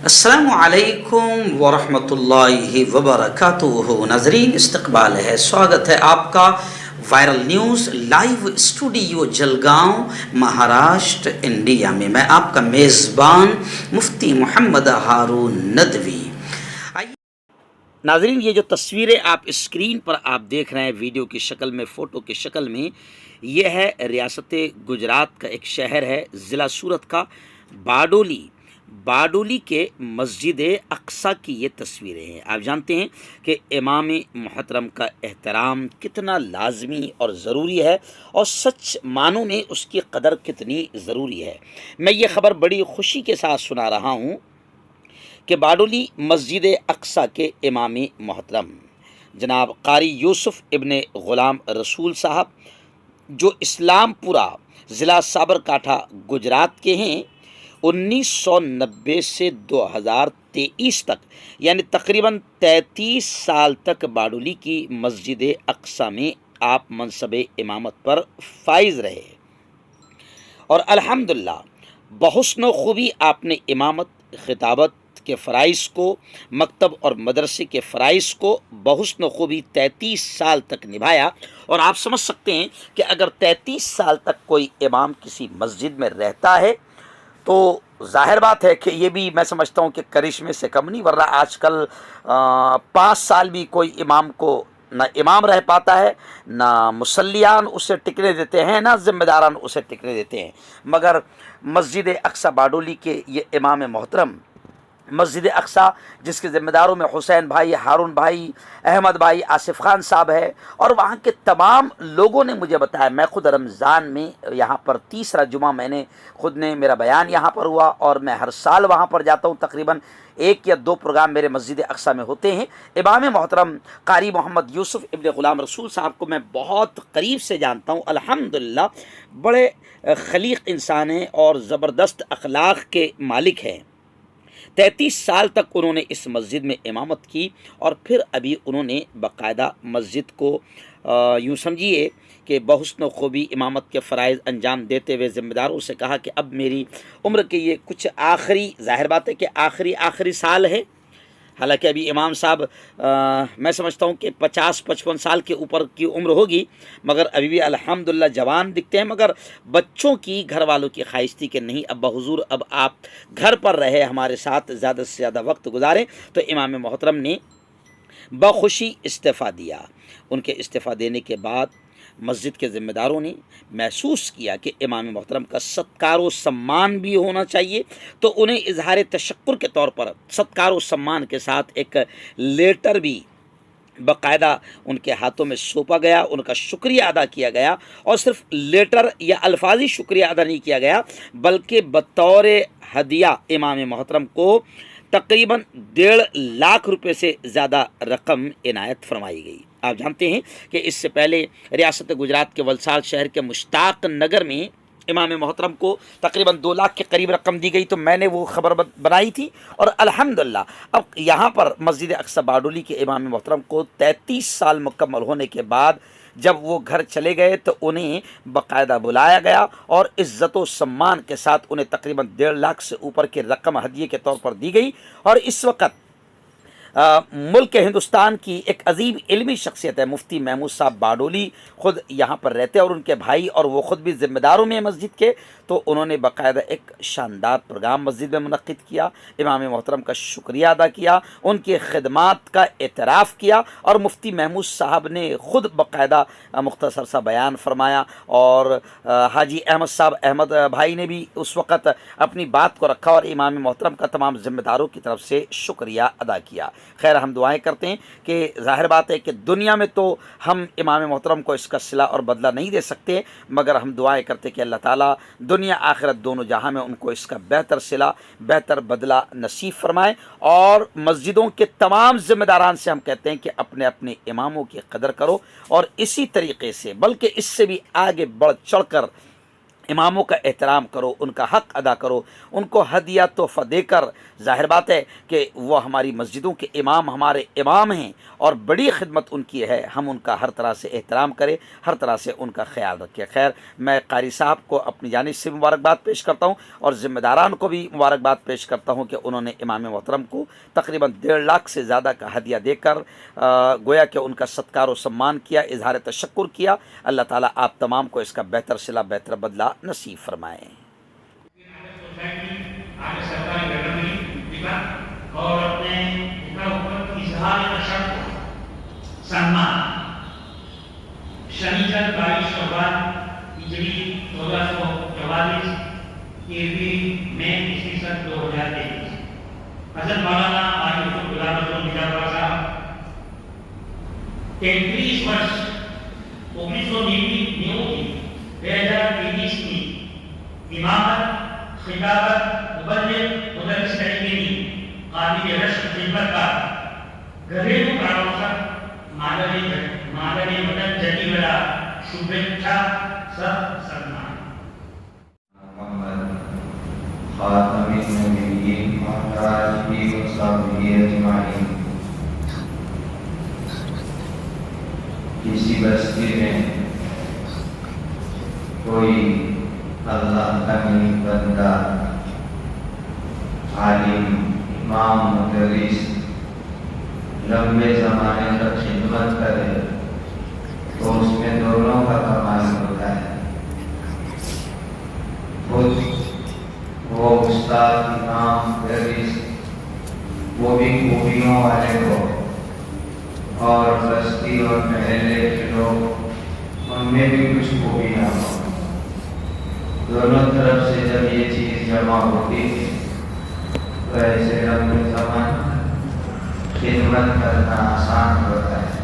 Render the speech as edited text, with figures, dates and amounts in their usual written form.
السلام علیکم ورحمۃ اللہ وبرکاتہ۔ ناظرین، استقبال ہے، سواگت ہے آپ کا viral news live studio Jalgaon, Maharashtra, India میں۔ میں آپ کا میزبان مفتی محمد ہارون ندوی۔ ناظرین، یہ جو تصویریں آپ اسکرین پر آپ دیکھ رہے ہیں ویڈیو کی شکل میں، فوٹو کی شکل میں، یہ ہے ریاست گجرات کا ایک شہر ہے، ضلع سورت کا باڈولی کے مسجد اقصی کی یہ تصویریں ہیں۔ آپ جانتے ہیں کہ امام محترم کا احترام کتنا لازمی اور ضروری ہے، اور سچ معنوں میں اس کی قدر کتنی ضروری ہے۔ میں یہ خبر بڑی خوشی کے ساتھ سنا رہا ہوں کہ باڈولی مسجد اقصی کے امام محترم جناب قاری یوسف ابن غلام رسول صاحب، جو اسلام پورہ ضلع سابرکانٹھا گجرات کے ہیں، 1990 سے 2023 تک، یعنی تقریباً 33 سال تک باڈولی کی مسجد اقصی میں آپ منصب امامت پر فائز رہے، اور الحمدللہ بحسن و خوبی آپ نے امامت، خطابت کے فرائض کو، مکتب اور مدرسے کے فرائض کو بحسن و خوبی 33 سال تک نبھایا۔ اور آپ سمجھ سکتے ہیں کہ اگر 33 سال تک کوئی امام کسی مسجد میں رہتا ہے تو ظاہر بات ہے کہ یہ بھی میں سمجھتا ہوں کہ کرشمے سے کم نہیں، ورنہ آج کل 5 سال بھی کوئی امام کو نہ امام رہ پاتا ہے، نہ مصلیان اسے ٹکنے دیتے ہیں، نہ ذمہ داران اسے ٹکنے دیتے ہیں۔ مگر مسجد اقصی باڈولی کے یہ امام محترم، مسجد اقصی جس کے ذمہ داروں میں حسین بھائی، ہارون بھائی، احمد بھائی، آصف خان صاحب ہے، اور وہاں کے تمام لوگوں نے مجھے بتایا، میں خود رمضان میں یہاں پر تیسرا جمعہ میرا بیان یہاں پر ہوا، اور میں ہر سال وہاں پر جاتا ہوں، تقریباً 1 یا 2 پروگرام میرے مسجد اقصی میں ہوتے ہیں۔ امام محترم قاری محمد یوسف ابن غلام رسول صاحب کو میں بہت قریب سے جانتا ہوں، الحمدللہ بڑے خلیق انسان ہیں اور زبردست اخلاق کے مالک ہیں۔ 33 سال تک انہوں نے اس مسجد میں امامت کی، اور پھر ابھی انہوں نے باقاعدہ مسجد کو یوں سمجھیے کہ بحسن و خوبی امامت کے فرائض انجام دیتے ہوئے ذمہ داروں سے کہا کہ اب میری عمر کے یہ کچھ آخری، ظاہر بات ہے کہ آخری سال ہے، حالانکہ ابھی امام صاحب میں سمجھتا ہوں کہ 50-55 سال کے اوپر کی عمر ہوگی، مگر ابھی بھی الحمدللہ جوان دکھتے ہیں۔ مگر بچوں کی، گھر والوں کی خواہش تھی کہ نہیں ابا حضور اب آپ گھر پر رہے، ہمارے ساتھ زیادہ سے زیادہ وقت گزاریں، تو امام محترم نے بخوشی استعفیٰ دیا۔ ان کے استعفیٰ دینے کے بعد مسجد کے ذمہ داروں نے محسوس کیا کہ امام محترم کا ستکار و سمان بھی ہونا چاہیے، تو انہیں اظہار تشکر کے طور پر ستکار و سمان کے ساتھ ایک لیٹر بھی باقاعدہ ان کے ہاتھوں میں سونپا گیا، ان کا شکریہ ادا کیا گیا، اور صرف لیٹر یا الفاظی شکریہ ادا نہیں کیا گیا، بلکہ بطور ہدیہ امام محترم کو تقریباً 1.5 لاکھ روپے سے زیادہ رقم عنایت فرمائی گئی۔ آپ جانتے ہیں کہ اس سے پہلے ریاست گجرات کے ولساڑ شہر کے مشتاق نگر میں امام محترم کو تقریباً 2 لاکھ کے قریب رقم دی گئی، تو میں نے وہ خبر بنائی تھی، اور الحمدللہ اب یہاں پر مسجد اقصی باڈولی کے امام محترم کو 33 سال مکمل ہونے کے بعد جب وہ گھر چلے گئے تو انہیں باقاعدہ بلایا گیا، اور عزت و سمان کے ساتھ انہیں تقریباً 1.5 لاکھ سے اوپر کی رقم ہدیے کے طور پر دی گئی۔ اور اس وقت ملک ہندوستان کی ایک عظیم علمی شخصیت ہے مفتی محمود صاحب باڈولی، خود یہاں پر رہتے، اور ان کے بھائی اور وہ خود بھی ذمہ داروں میں مسجد کے، تو انہوں نے باقاعدہ ایک شاندار پروگرام مسجد میں منعقد کیا، امام محترم کا شکریہ ادا کیا، ان کی خدمات کا اعتراف کیا، اور مفتی محمود صاحب نے خود باقاعدہ مختصر سا بیان فرمایا، اور حاجی احمد صاحب، احمد بھائی نے بھی اس وقت اپنی بات کو رکھا، اور امام محترم کا تمام ذمہ داروں کی طرف سے شکریہ ادا کیا۔ خیر، ہم دعائیں کرتے ہیں کہ ظاہر بات ہے کہ دنیا میں تو ہم امام محترم کو اس کا صلہ اور بدلہ نہیں دے سکتے، مگر ہم دعائیں کرتے ہیں کہ اللہ تعالیٰ دنیا آخرت دونوں جہاں میں ان کو اس کا بہتر صلہ، بہتر بدلہ نصیب فرمائے۔ اور مسجدوں کے تمام ذمہ داران سے ہم کہتے ہیں کہ اپنے اپنے اماموں کی قدر کرو، اور اسی طریقے سے بلکہ اس سے بھی آگے بڑھ چڑھ کر اماموں کا احترام کرو، ان کا حق ادا کرو، ان کو ہدیہ تحفہ دے کر، ظاہر بات ہے کہ وہ ہماری مسجدوں کے امام ہمارے امام ہیں اور بڑی خدمت ان کی ہے، ہم ان کا ہر طرح سے احترام کریں، ہر طرح سے ان کا خیال رکھیں۔ خیر، میں قاری صاحب کو اپنی جانب سے مبارکباد پیش کرتا ہوں اور ذمہ داران کو بھی مبارکباد پیش کرتا ہوں کہ انہوں نے امام محترم کو تقریباً 1.5 لاکھ سے زیادہ کا ہدیہ دے کر گویا کہ ان کا ستکار و سمان کیا، اظہار تشکر کیا۔ اللہ تعالیٰ آپ تمام کو اس کا بہتر صلہ بہتر بدلہ نصیب فرمائیں۔ اور اپنے اظہار تشکر سلمان شنیچر 22 شوال ہجری 1444 عیسوی میں عیسوی سن 2023 حضرت مولانا عارف غلام رسول مرزا صاحب 33 વર્ષ 1990 کی 2023 کی امامت، خطابت، مبلغ، مدرس تحقیقی، قابل رشک خدمت کا گھریلو کاروں کا مادری مدد جدی والا شبھیچھا سب سلمان محمد خاتم النبیین وعلی آلہ وصحبہ اجمعین۔ کسی بستی میں کوئی اللہ کا نیک بندہ، عالم، امام، مدرس لمبے زمانے تک خدمت کرے تو اس میں دونوں کا کمال ہوتا ہے۔ خود وہ استاد، امام، مدرس وہ بھی خوبیوں والے ہو، اور بستی اور محلے کے لوگ ان میں بھی کچھ خوبیاں ہوں، دونوں طرف سے جب یہ چیز جمع ہوتی ہے تو ایسے لمبے زمان خدمت کرنا آسان ہوتا ہے۔